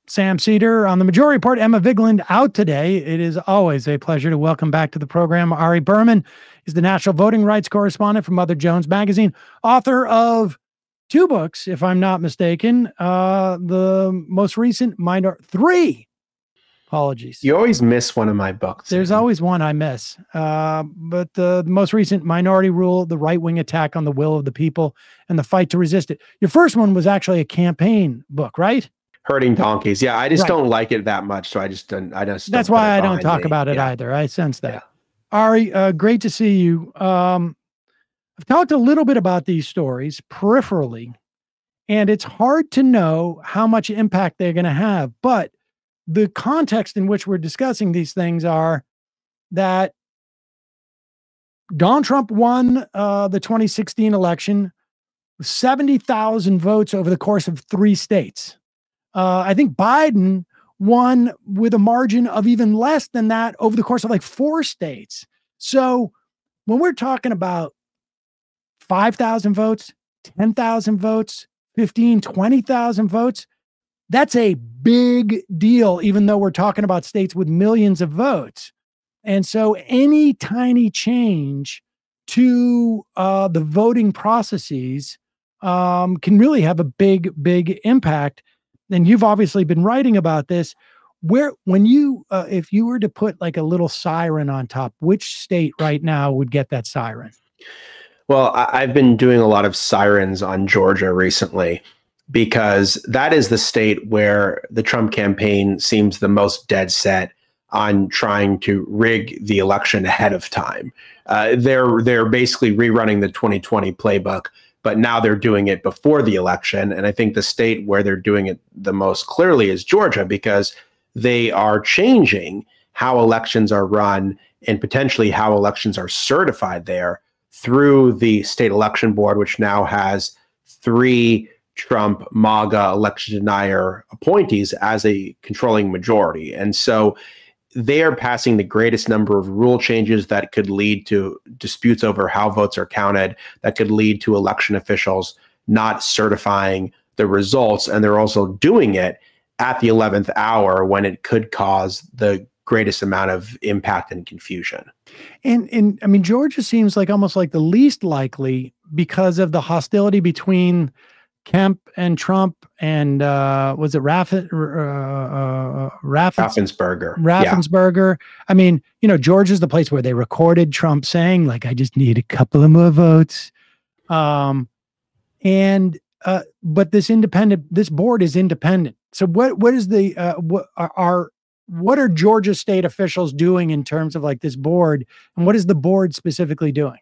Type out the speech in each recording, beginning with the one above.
Sam Seder on the Majority Report. Emma Vigeland out today. It is always a pleasure to welcome back to the program Ari Berman. Is the national voting rights correspondent for Mother Jones Magazine, author of 2 books, if I'm not mistaken. The most recent three. Apologies. You always miss one of my books. There's always one I miss. But the most recent, Minority Rule, the right-wing attack on the will of the people and the fight to resist it. Your first one was actually a campaign book, right? Herding donkeys. Yeah, I just don't like it that much. So I just don't. That's why I don't talk about it either. I sense that. Yeah. Ari, great to see you. I've talked a little bit about these stories peripherally, and it's hard to know how much impact they're going to have. But the context in which we're discussing these things are that Donald Trump won the 2016 election with 70,000 votes over the course of 3 states. I think Biden won with a margin of even less than that over the course of like 4 states. So when we're talking about 5,000 votes, 10,000 votes, 15, 20,000 votes, that's a big deal, even though we're talking about states with millions of votes. And so any tiny change to the voting processes can really have a big, big impact. And you've obviously been writing about this. When you, if you were to put like a little siren on top, which state right now would get that siren? Well, I've been doing a lot of sirens on Georgia recently, because that is the state where the Trump campaign seems the most dead set on trying to rig the election ahead of time. They're basically rerunning the 2020 playbook, but now they're doing it before the election. And I think the state where they're doing it the most clearly is Georgia, because they are changing how elections are run and potentially how elections are certified there through the state election board, which now has 3 Trump MAGA election denier appointees as a controlling majority. And so they are passing the greatest number of rule changes that could lead to disputes over how votes are counted, that could lead to election officials not certifying the results. And they're also doing it at the 11th hour when it could cause the greatest amount of impact and confusion. And I mean, Georgia seems like almost like the least likely because of the hostility between Kemp and Trump and was it Raffensperger? Raffensperger. Yeah. I mean, you know, Georgia's the place where they recorded Trump saying, like, I just need a couple of more votes. But this board is independent. So what is what are Georgia state officials doing in terms of like this board, and what is the board specifically doing?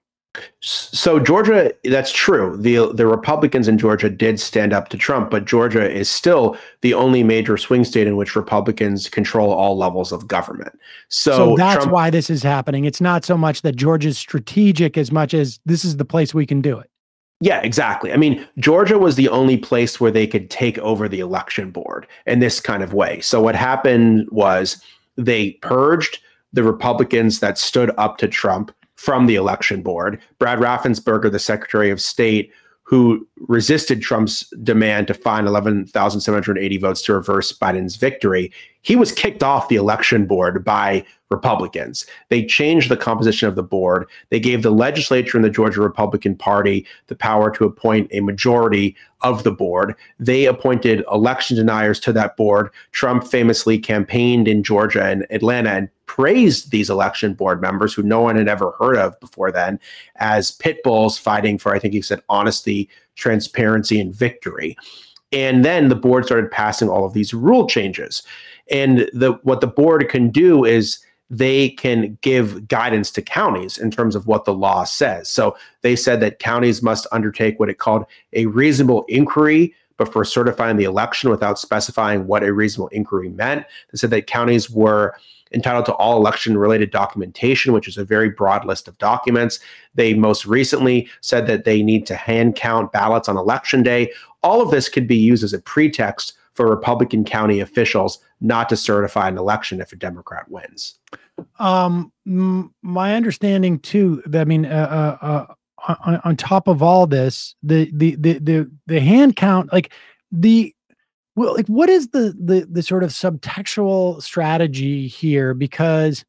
So Georgia, that's true. The Republicans in Georgia did stand up to Trump, but Georgia is still the only major swing state in which Republicans control all levels of government. So that's why this is happening. It's not so much that Georgia's strategic as much as this is the place we can do it. Yeah, exactly. I mean, Georgia was the only place where they could take over the election board in this kind of way. So what happened was they purged the Republicans that stood up to Trump from the election board. Brad Raffensperger, the Secretary of State, who resisted Trump's demand to find 11,780 votes to reverse Biden's victory, he was kicked off the election board by Republicans. They changed the composition of the board. They gave the legislature and the Georgia Republican Party the power to appoint a majority of the board. They appointed election deniers to that board. Trump famously campaigned in Georgia and Atlanta and praised these election board members who no one had ever heard of before then as pit bulls fighting for, I think he said, honesty, transparency, and victory. And then the board started passing all of these rule changes. And what the board can do is they can give guidance to counties in terms of what the law says. So they said that counties must undertake what it called a reasonable inquiry before certifying the election without specifying what a reasonable inquiry meant. They said that counties were entitled to all election-related documentation, which is a very broad list of documents. They most recently said that they need to hand count ballots on election day. All of this could be used as a pretext for Republican county officials not to certify an election if a Democrat wins. My understanding too, I mean, on top of all this, the hand count, like the Well, like, what is the sort of subtextual strategy here? Because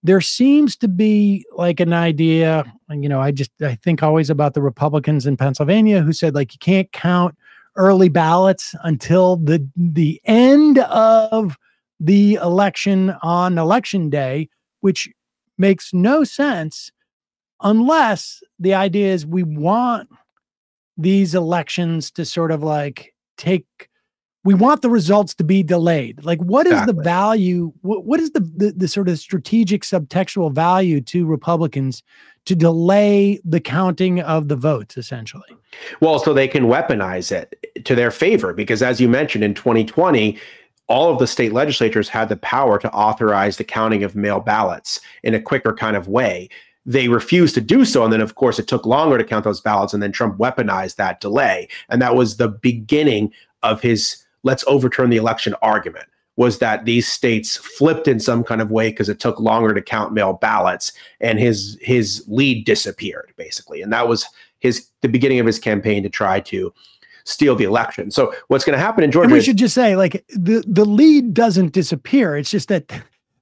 there seems to be like an idea, and I think always about the Republicans in Pennsylvania who said, like, you can't count early ballots until the end of the election on election day, which makes no sense unless the idea is we want these elections to sort of like we want the results to be delayed. Like, what is the value? What is the sort of strategic subtextual value to Republicans to delay the counting of the votes, essentially? Well, so they can weaponize it to their favor, because as you mentioned, in 2020, all of the state legislatures had the power to authorize the counting of mail ballots in a quicker kind of way. They refused to do so. And then, of course, it took longer to count those ballots. And then Trump weaponized that delay. And that was the beginning of his let's overturn the election argument, was that these states flipped in some kind of way because it took longer to count mail ballots, and his lead disappeared, basically. And that was the beginning of his campaign to try to steal the election. So what's going to happen in Georgia? And we should just say, like, the lead doesn't disappear. It's just that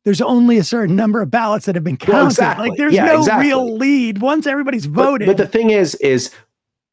there's only a certain number of ballots that have been counted. Well, exactly. Like, there's no real lead once everybody's voted. But the thing is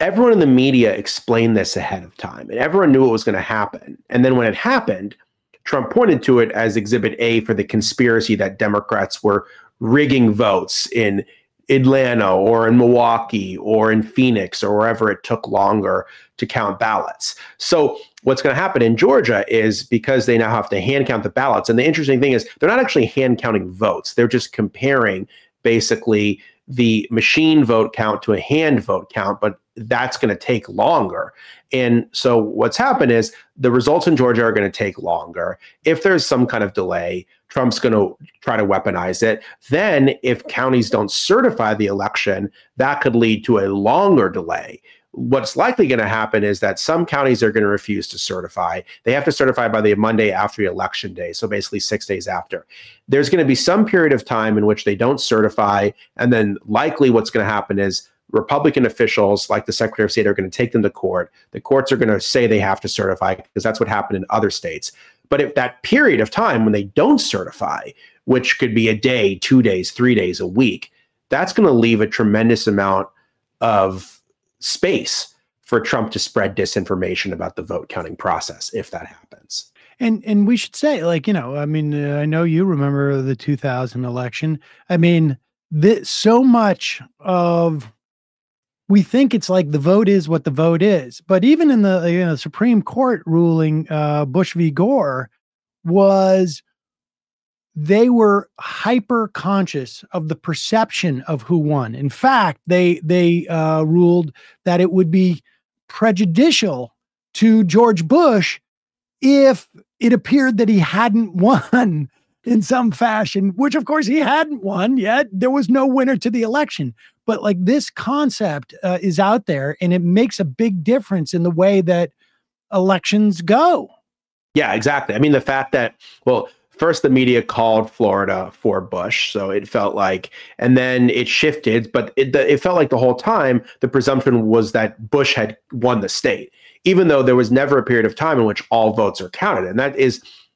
everyone in the media explained this ahead of time, and everyone knew it was going to happen. And then when it happened, Trump pointed to it as Exhibit A for the conspiracy that Democrats were rigging votes in Atlanta or in Milwaukee or in Phoenix or wherever it took longer to count ballots. So what's going to happen in Georgia is, because they now have to hand count the ballots, and the interesting thing is they're not actually hand counting votes. They're just comparing basically the machine vote count to a hand vote count, but that's going to take longer. And so what's happened is the results in Georgia are going to take longer. If there's some kind of delay, Trump's going to try to weaponize it. Then if counties don't certify the election, that could lead to a longer delay. What's likely going to happen is that some counties are going to refuse to certify. They have to certify by the Monday after the election day, so basically 6 days after. There's going to be some period of time in which they don't certify, and then likely what's going to happen is Republican officials like the Secretary of State are going to take them to court. The courts are going to say they have to certify, because that's what happened in other states. But if that period of time when they don't certify, which could be a day, 2 days, 3 days, a week, that's going to leave a tremendous amount of space for Trump to spread disinformation about the vote counting process if that happens. And we should say, like, I mean, I know you remember the 2000 election. I mean, so much of, we think it's like the vote is what the vote is. But even in the Supreme Court ruling, Bush v. Gore, they were hyper conscious of the perception of who won. In fact, they ruled that it would be prejudicial to George Bush if it appeared that he hadn't won in some fashion, which of course he hadn't won yet. There was no winner to the election. But like, this concept is out there, and it makes a big difference in the way that elections go. Yeah, exactly. I mean, the fact that, well, first the media called Florida for Bush, so it felt like, and then it shifted, but it felt like the whole time the presumption was that Bush had won the state, even though there was never a period of time in which all votes are counted. And that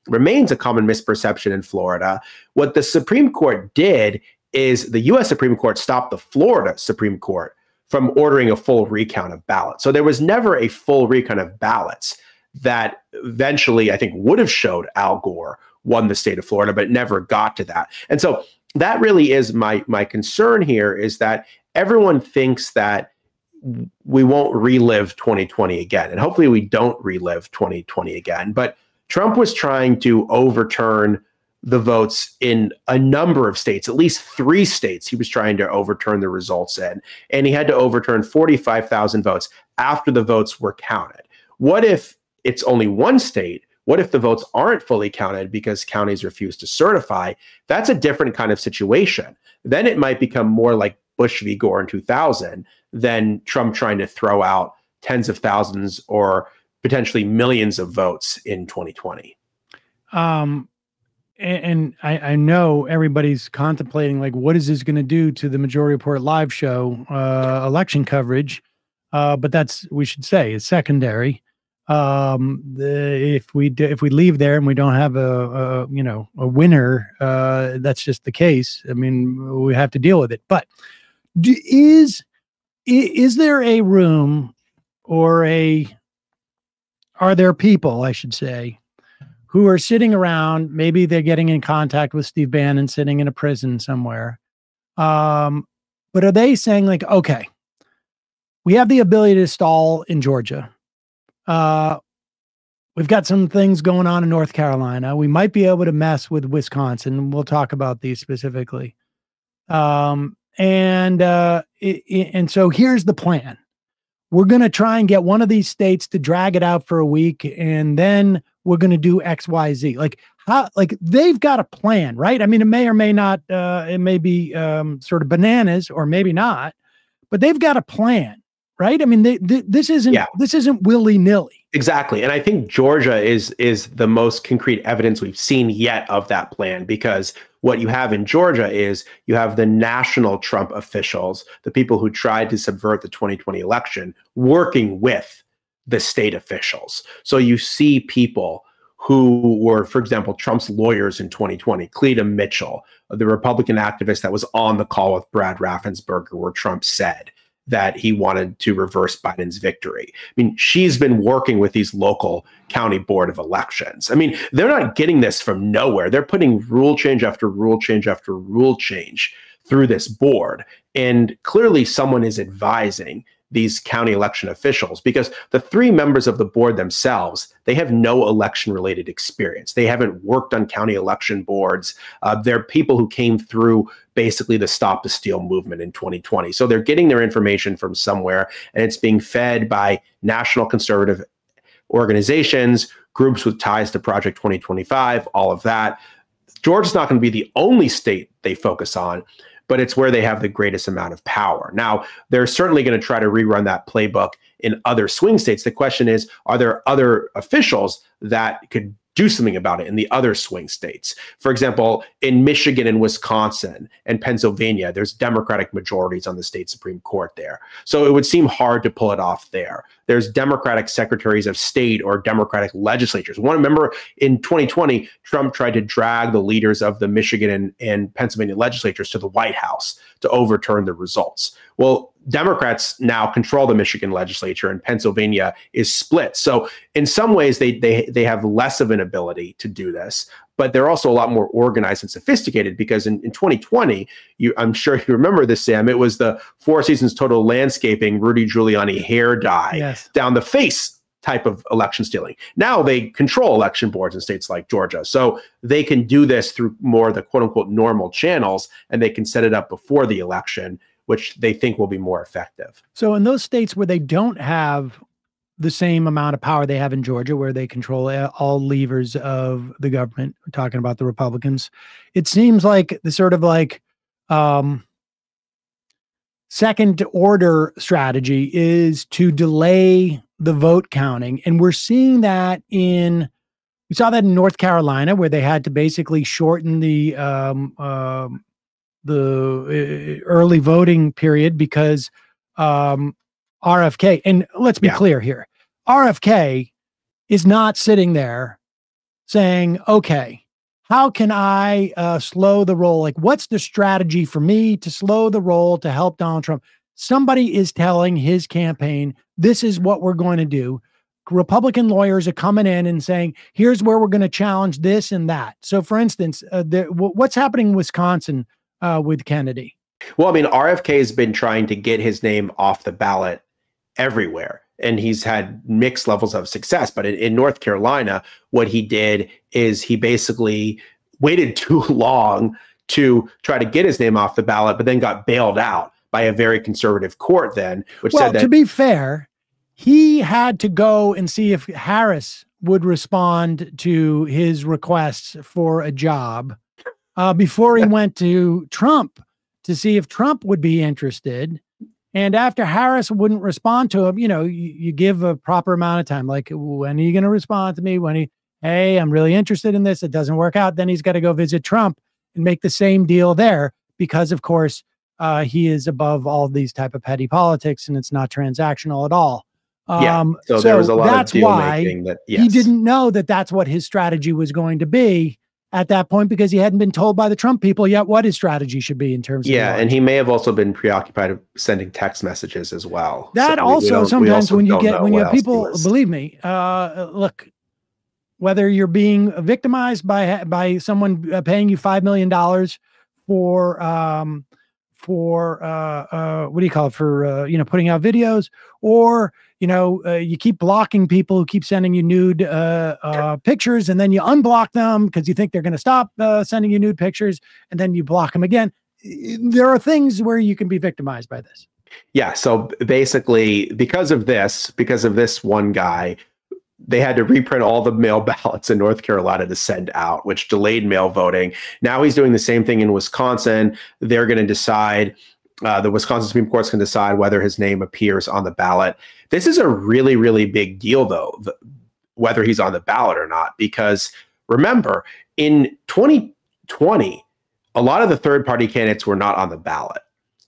remains a common misperception in Florida. What the Supreme Court did is the U.S. Supreme Court stopped the Florida Supreme Court from ordering a full recount of ballots. So there was never a full recount of ballots that eventually, I think, would have showed Al Gore won the state of Florida, but never got to that. And so that really is my concern here, is that everyone thinks that we won't relive 2020 again. And hopefully we don't relive 2020 again. But Trump was trying to overturn the votes in a number of states, at least 3 states he was trying to overturn the results in. And he had to overturn 45,000 votes after the votes were counted. What if it's only 1 state? What if the votes aren't fully counted because counties refuse to certify? That's a different kind of situation. Then it might become more like Bush v. Gore in 2000 than Trump trying to throw out tens of thousands or potentially millions of votes in 2020. And I know everybody's contemplating, like, what is this going to do to the Majority Report live show election coverage? But that's, we should say, is secondary. If we leave there and we don't have a winner, that's just the case. I mean, we have to deal with it. But is there a room, or are there people, I should say, who are sitting around? Maybe they're getting in contact with Steve Bannon sitting in a prison somewhere. But are they saying, like, okay, we have the ability to stall in Georgia. We've got some things going on in North Carolina. We might be able to mess with Wisconsin. We'll talk about these specifically. And so here's the plan. We're going to try and get one of these states to drag it out for a week, and then we're going to do X, Y, Z. Like they've got a plan, right? I mean, it may or may not, it may be sort of bananas, or maybe not, but they've got a plan, right? I mean, this isn't willy-nilly. Exactly. And I think Georgia is the most concrete evidence we've seen yet of that plan, because what you have in Georgia is you have the national Trump officials, the people who tried to subvert the 2020 election, working with the state officials. So you see people who were, for example, Trump's lawyers in 2020, Cleta Mitchell, the Republican activist that was on the call with Brad Raffensperger, where Trump said that he wanted to reverse Biden's victory. I mean, she's been working with these local county board of elections. I mean, they're not getting this from nowhere. They're putting rule change after rule change after rule change through this board. And clearly someone is advising these county election officials, because the three members of the board themselves, they have no election related experience. They haven't worked on county election boards. They're people who came through basically the Stop the Steal movement in 2020. So they're getting their information from somewhere, and it's being fed by national conservative organizations, groups with ties to Project 2025, all of that. Georgia's not going to be the only state they focus on, but it's where they have the greatest amount of power. Now, they're certainly going to try to rerun that playbook in other swing states. The question is, are there other officials that could do something about it in the other swing states? For example, in Michigan and Wisconsin and Pennsylvania, there's Democratic majorities on the state Supreme Court there. So it would seem hard to pull it off there. There's Democratic secretaries of state or Democratic legislatures. One, remember in 2020, Trump tried to drag the leaders of the Michigan and Pennsylvania legislatures to the White House to overturn the results. Well, Democrats now control the Michigan legislature, and Pennsylvania is split. So in some ways, they have less of an ability to do this, but they're also a lot more organized and sophisticated, because in 2020, I'm sure you remember this, Sam, it was the Four Seasons Total Landscaping, Rudy Giuliani hair dye down the face type of election stealing. Now they control election boards in states like Georgia. So they can do this through more the quote unquote normal channels, and they can set it up before the election, which they think will be more effective. So in those states where they don't have the same amount of power they have in Georgia, where they control all levers of the government, we're talking about the Republicans, it seems like the sort of like second order strategy is to delay the vote counting. And we're seeing that we saw that in North Carolina, where they had to basically shorten the early voting period because RFK, and let's be clear here, RFK is not sitting there saying, okay, how can I slow the roll? Like, what's the strategy for me to slow the roll to help Donald Trump? Somebody is telling his campaign, this is what we're going to do. Republican lawyers are coming in and saying, here's where we're going to challenge this and that. So for instance, what's happening in Wisconsin with Kennedy? Well, I mean, RFK has been trying to get his name off the ballot everywhere, and he's had mixed levels of success. But in North Carolina, what he did is he basically waited too long to try to get his name off the ballot, but then got bailed out by a very conservative court then, which said that— to be fair, he had to go and see if Harris would respond to his requests for a job before he went to Trump to see if Trump would be interested. And after Harris wouldn't respond to him, you give a proper amount of time. Like, when are you going to respond to me? Hey, I'm really interested in this. It doesn't work out. Then he's got to go visit Trump and make the same deal there, because of course he is above all these type of petty politics, and it's not transactional at all. Yeah. So there was a lot of deal why making that, yes. he didn't know that that's what his strategy was going to be at that point, because he hadn't been told by the Trump people yet what his strategy should be in terms of yeah, and he may have also been preoccupied of sending text messages as well. That So also sometimes when you have people, was. believe me, look, whether you're being victimized by someone paying you $5 million for what do you call it, for putting out videos, or you keep blocking people who keep sending you nude pictures, and then you unblock them because you think they're going to stop sending you nude pictures, and then you block them again. There are things where you can be victimized by this. Yeah. So basically, because of this one guy, they had to reprint all the mail ballots in North Carolina to send out, which delayed mail voting. Now he's doing the same thing in Wisconsin. They're going to decide, the Wisconsin Supreme Court's going to decide whether his name appears on the ballot. This is a really, really big deal, though, whether he's on the ballot or not, because remember, in 2020, a lot of the third-party candidates were not on the ballot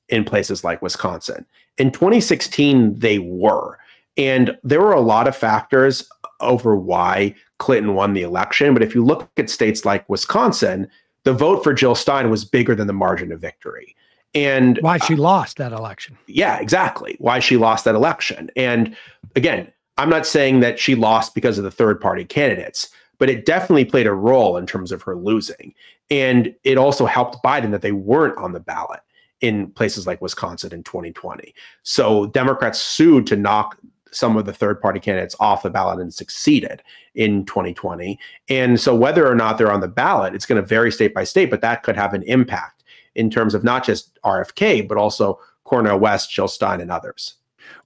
in places like Wisconsin. In 2016, they were. And there were a lot of factors over why Clinton won the election. But if you look at states like Wisconsin, the vote for Jill Stein was bigger than the margin of victory. And why she lost that election. Yeah, exactly. Why she lost that election. And again, I'm not saying that she lost because of the third party candidates, but it definitely played a role in terms of her losing. And it also helped Biden that they weren't on the ballot in places like Wisconsin in 2020. So Democrats sued to knock some of the third-party candidates off the ballot and succeeded in 2020. And so whether or not they're on the ballot, it's going to vary state by state, but that could have an impact in terms of not just RFK, but also Cornel West, Jill Stein, and others.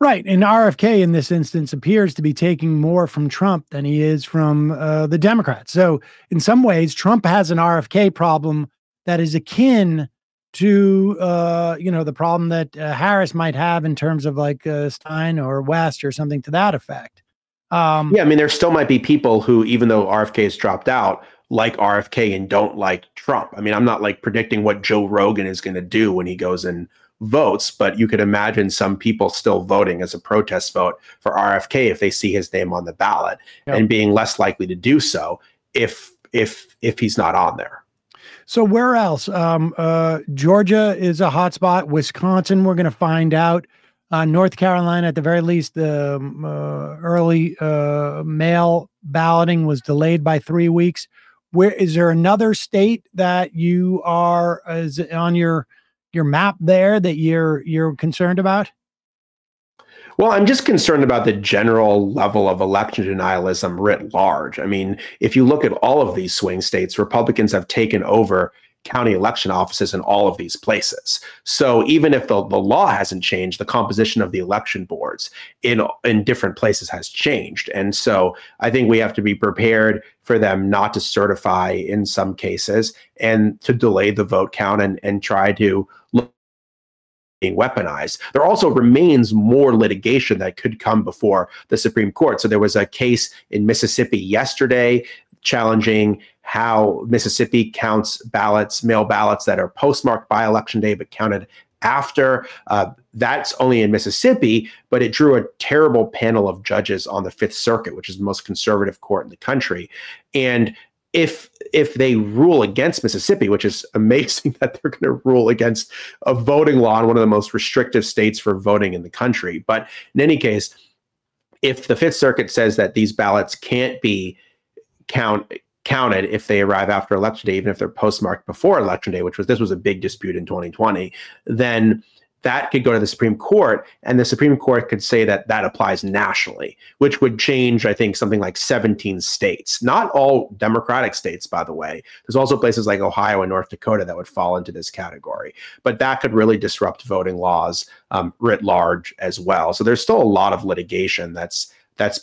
Right. And RFK in this instance appears to be taking more from Trump than he is from the Democrats. So in some ways, Trump has an RFK problem that is akin to the problem that Harris might have in terms of like Stein or West or something to that effect. Yeah, I mean, there still might be people who, even though RFK has dropped out, like RFK and don't like Trump. I mean, I'm not like predicting what Joe Rogan is going to do when he goes and votes, but you could imagine some people still voting as a protest vote for RFK if they see his name on the ballot, and being less likely to do so if he's not on there. So where else? Georgia is a hot spot. Wisconsin, we're going to find out. North Carolina, at the very least, the early mail balloting was delayed by 3 weeks. Where is there another state that you are on your map there that you're concerned about? Well, I'm just concerned about the general level of election denialism writ large. I mean, if you look at all of these swing states, Republicans have taken over county election offices in all of these places. So even if the law hasn't changed, the composition of the election boards in different places has changed. And so I think we have to be prepared for them not to certify in some cases and to delay the vote count and try to look being weaponized. There also remains more litigation that could come before the Supreme Court. So there was a case in Mississippi yesterday challenging how Mississippi counts ballots, mail ballots that are postmarked by Election Day but counted after. That's only in Mississippi, but it drew a terrible panel of judges on the Fifth Circuit, which is the most conservative court in the country. And if they rule against Mississippi, which is amazing that they're going to rule against a voting law in one of the most restrictive states for voting in the country. But in any case, if the Fifth Circuit says that these ballots can't be counted if they arrive after Election Day, even if they're postmarked before Election Day, this was a big dispute in 2020, then that could go to the Supreme Court, and the Supreme Court could say that that applies nationally, which would change, I think, something like 17 states. Not all Democratic states, by the way. There's also places like Ohio and North Dakota that would fall into this category. But that could really disrupt voting laws writ large as well. So there's still a lot of litigation that's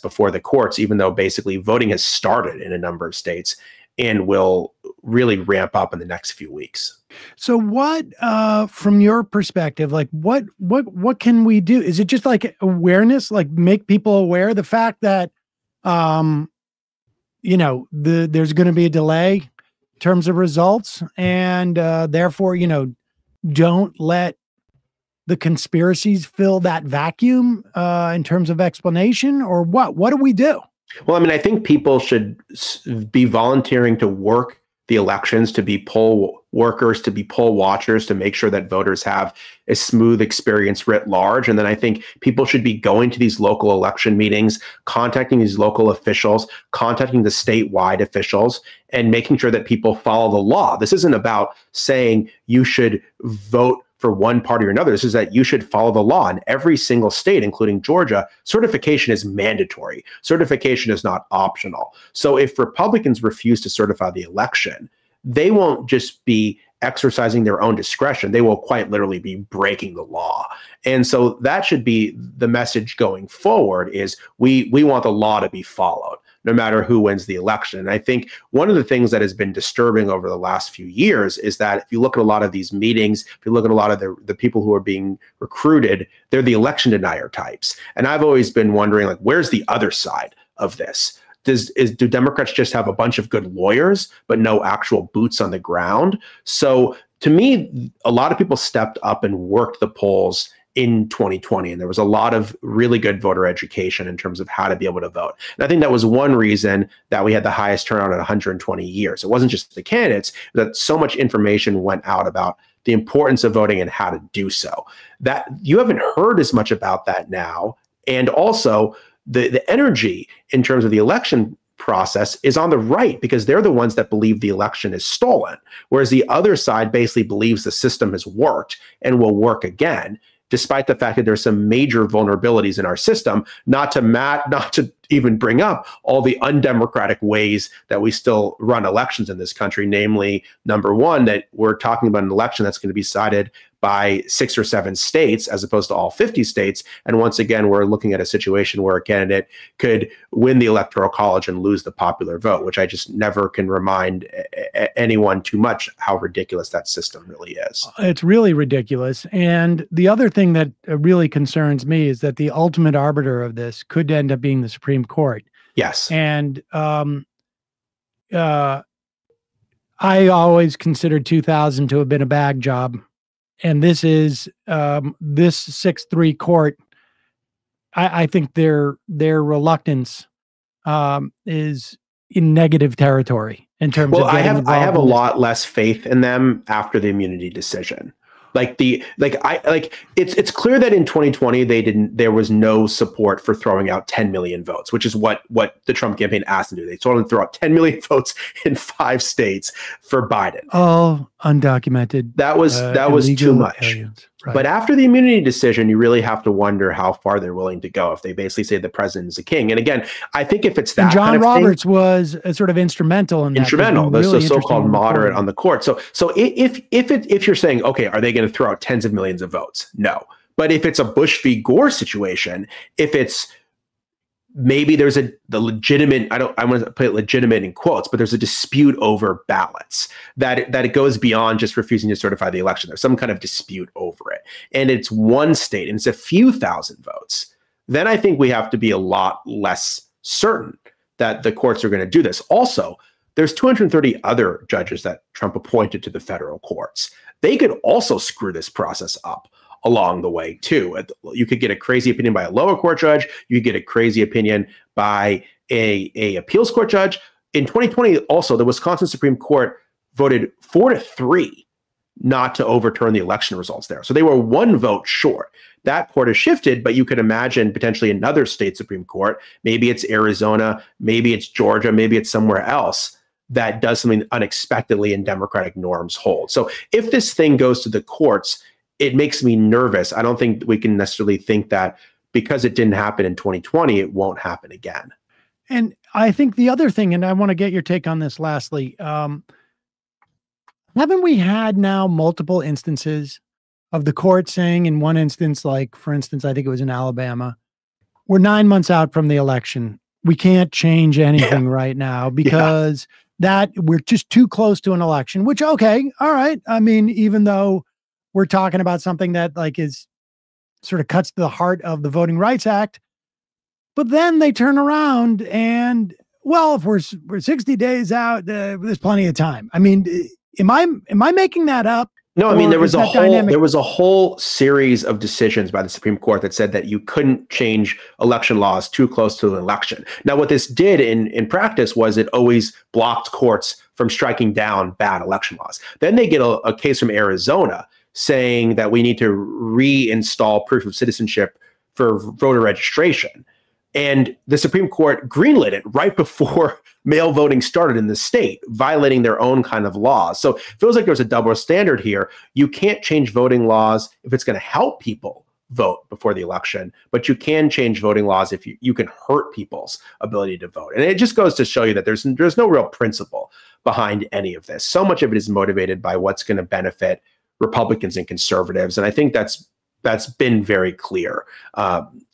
before the courts, even though basically voting has started in a number of states and will really ramp up in the next few weeks. So what, from your perspective, like what can we do? Is it just like awareness, like make people aware the fact that, there's going to be a delay in terms of results, and therefore, don't let the conspiracies fill that vacuum in terms of explanation, or what? What do we do? Well, I mean, I think people should be volunteering to work the elections, to be poll workers, to be poll watchers, to make sure that voters have a smooth experience writ large. And then I think people should be going to these local election meetings, contacting these local officials, contacting the statewide officials, and making sure that people follow the law. This isn't about saying you should vote for one party or another. This is that you should follow the law. In every single state, including Georgia, certification is mandatory. Certification is not optional. So if Republicans refuse to certify the election, they won't just be exercising their own discretion. They will quite literally be breaking the law. And so that should be the message going forward, is we want the law to be followed, no matter who wins the election. And I think one of the things that has been disturbing over the last few years is that if you look at a lot of these meetings, if you look at a lot of the people who are being recruited, they're the election denier types. And I've always been wondering, like, where's the other side of this? Do Democrats just have a bunch of good lawyers, but no actual boots on the ground? So to me, a lot of people stepped up and worked the polls in 2020. And there was a lot of really good voter education in terms of how to be able to vote. And I think that was one reason that we had the highest turnout in 120 years. It wasn't just the candidates, that so much information went out about the importance of voting and how to do so. That you haven't heard as much about that now. And also the energy in terms of the election process is on the right, because they're the ones that believe the election is stolen, whereas the other side basically believes the system has worked and will work again, despite the fact that there's some major vulnerabilities in our system, not to even bring up all the undemocratic ways that we still run elections in this country. Namely, number one, that we're talking about an election that's going to be decided by 6 or 7 states as opposed to all 50 states. And once again, we're looking at a situation where a candidate could win the electoral college and lose the popular vote, which I just never can remind anyone too much how ridiculous that system really is. It's really ridiculous. And the other thing that really concerns me is that the ultimate arbiter of this could end up being the Supreme Court. Yes. And I always considered 2000 to have been a bag job. And this is this 6-3 court. I think their reluctance is in negative territory in terms of. I have a lot less faith in them after the immunity decision. It's clear that in 2020 there was no support for throwing out 10 million votes, which is what the Trump campaign asked them to do. They told them to throw out 10 million votes in 5 states for Biden. All undocumented. That was too much. Aliens. Right. But after the immunity decision, you really have to wonder how far they're willing to go if they basically say the president is a king. And again, I think if it's that, and John kind of Roberts thing, was sort of instrumental in that. The so-called moderate on the court. So if you're saying, okay, are they going to throw out tens of millions of votes? No. But if it's a Bush v. Gore situation, if it's maybe there's the legitimate, I want to put it legitimate in quotes, but there's a dispute over ballots, that it goes beyond just refusing to certify the election. There's some kind of dispute over it. And it's one state and it's a few thousand votes. Then I think we have to be a lot less certain that the courts are going to do this. Also, there's 230 other judges that Trump appointed to the federal courts. They could also screw this process up along the way too. You could get a crazy opinion by a lower court judge. You could get a crazy opinion by a appeals court judge. In 2020, also, the Wisconsin Supreme Court voted 4-3 not to overturn the election results there. So they were 1 vote short. That court has shifted, but you could imagine potentially another state Supreme Court. Maybe it's Arizona, maybe it's Georgia, maybe it's somewhere else that does something unexpectedly and democratic norms hold. So if this thing goes to the courts, it makes me nervous. I don't think we can necessarily think that because it didn't happen in 2020, it won't happen again. And I think the other thing, and I want to get your take on this lastly, haven't we had now multiple instances of the court saying in one instance, like, for instance, I think it was in Alabama, we're 9 months out from the election. We can't change anything right now because that we're just too close to an election, which, okay, all right. I mean, even though we're talking about something that like is sort of cuts to the heart of the Voting Rights Act, but then they turn around and, well, if we're 60 days out, there's plenty of time. I mean, am I making that up? No, I mean, there was dynamic? there was a whole series of decisions by the Supreme Court that said that you couldn't change election laws too close to an election. Now, what this did in practice was it always blocked courts from striking down bad election laws. Then they get a case from Arizona saying that we need to reinstall proof of citizenship for voter registration. And the Supreme Court greenlit it right before mail voting started in the state, violating their own kind of laws. So it feels like there's a double standard here. You can't change voting laws if it's going to help people vote before the election, but you can change voting laws if you can hurt people's ability to vote. And it just goes to show you that there's no real principle behind any of this. So much of it is motivated by what's going to benefit Republicans and conservatives. And I think that's been very clear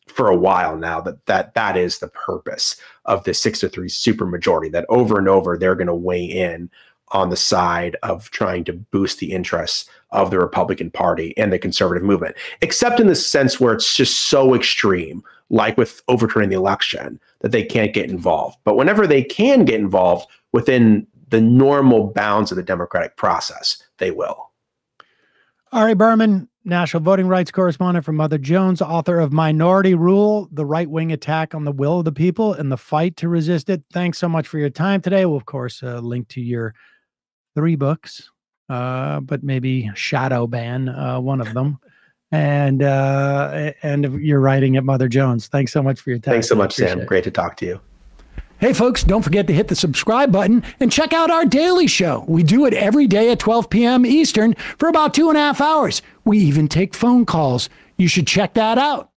for a while now, that is the purpose of the 6-3 supermajority, that over and over they're going to weigh in on the side of trying to boost the interests of the Republican Party and the conservative movement, except in the sense where it's just so extreme, like with overturning the election, that they can't get involved. But whenever they can get involved within the normal bounds of the democratic process, they will. Ari Berman, national voting rights correspondent for Mother Jones, author of Minority Rule, the right-wing attack on the will of the people and the fight to resist it. Thanks so much for your time today. We'll, of course, link to your 3 books, but maybe shadow ban one of them. And you're writing at Mother Jones. Thanks so much for your time. Thanks so much, Sam. Great to talk to you. Hey, folks, don't forget to hit the subscribe button and check out our daily show. We do it every day at 12 p.m. Eastern for about 2.5 hours. We even take phone calls. You should check that out.